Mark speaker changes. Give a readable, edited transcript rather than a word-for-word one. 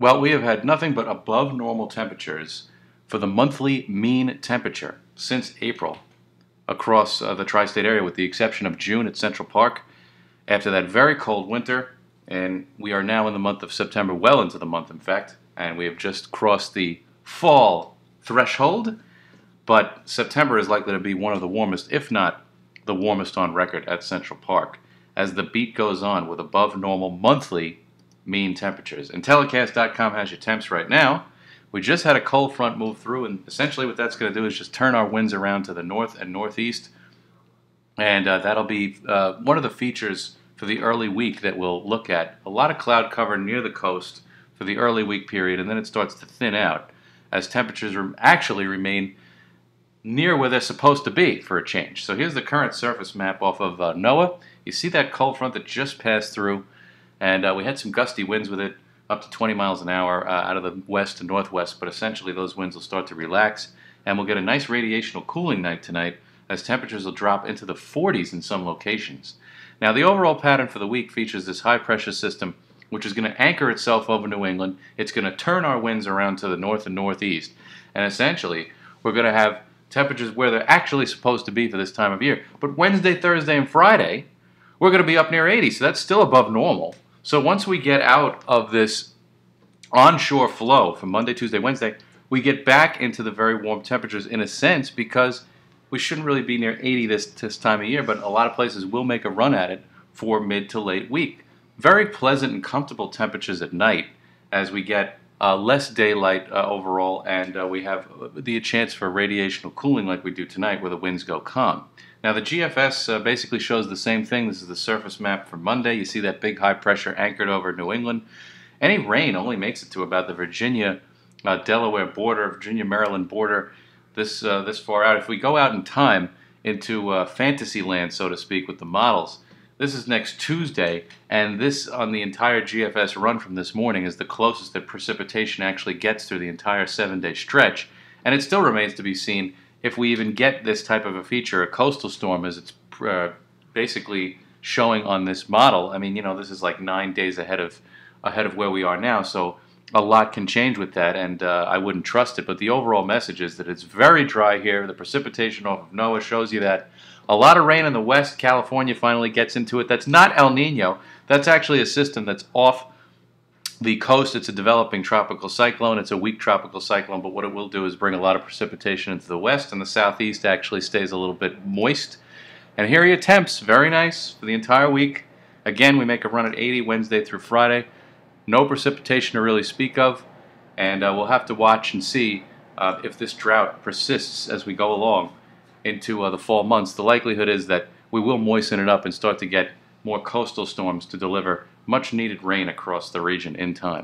Speaker 1: Well, we have had nothing but above normal temperatures for the monthly mean temperature since April across the tri-state area, with the exception of June at Central Park after that very cold winter. And we are now in the month of September, well into the month, in fact, and we have just crossed the fall threshold. But September is likely to be one of the warmest, if not the warmest on record at Central Park, as the beat goes on with above normal monthly mean temperatures. And Telecast.com has your temps right now. We just had a cold front move through, and essentially what that's going to do is just turn our winds around to the north and northeast. And that'll be one of the features for the early week that we'll look at. A lot of cloud cover near the coast for the early week period, and then it starts to thin out as temperatures actually remain near where they're supposed to be for a change. So here's the current surface map off of NOAA. You see that cold front that just passed through, and we had some gusty winds with it, up to 20 miles an hour out of the west to northwest, but essentially those winds will start to relax, and we'll get a nice radiational cooling night tonight as temperatures will drop into the 40s in some locations. Now, the overall pattern for the week features this high-pressure system, which is going to anchor itself over New England. It's going to turn our winds around to the north and northeast, and essentially we're going to have temperatures where they're actually supposed to be for this time of year. But Wednesday, Thursday, and Friday, we're going to be up near 80, so that's still above normal. So once we get out of this onshore flow from Monday, Tuesday, Wednesday, we get back into the very warm temperatures in a sense, because we shouldn't really be near 80 this time of year, but a lot of places will make a run at it for mid to late week. Very pleasant and comfortable temperatures at night as we get less daylight overall, and we have the chance for radiational cooling like we do tonight where the winds go calm. Now the GFS basically shows the same thing. This is the surface map for Monday. You see that big high pressure anchored over New England. Any rain only makes it to about the Virginia-Delaware border, Virginia-Maryland border this far out. If we go out in time into fantasy land, so to speak, with the models, this is next Tuesday, and this on the entire GFS run from this morning is the closest that precipitation actually gets through the entire 7-day stretch. And it still remains to be seen if we even get this type of a feature, a coastal storm, as it's basically showing on this model. I mean, you know, this is like 9 days ahead of where we are now, so a lot can change with that, and I wouldn't trust it. But the overall message is that it's very dry here. The precipitation off of NOAA shows you that. A lot of rain in the west. California finally gets into it. That's not El Nino. That's actually a system that's off the coast. It's a developing tropical cyclone. It's a weak tropical cyclone, but what it will do is bring a lot of precipitation into the west, and the southeast actually stays a little bit moist. And here are your temps. Very nice for the entire week. Again, we make a run at 80 Wednesday through Friday. No precipitation to really speak of, and we'll have to watch and see if this drought persists as we go along into the fall months. The likelihood is that we will moisten it up and start to get more coastal storms to deliver much needed rain across the region in time.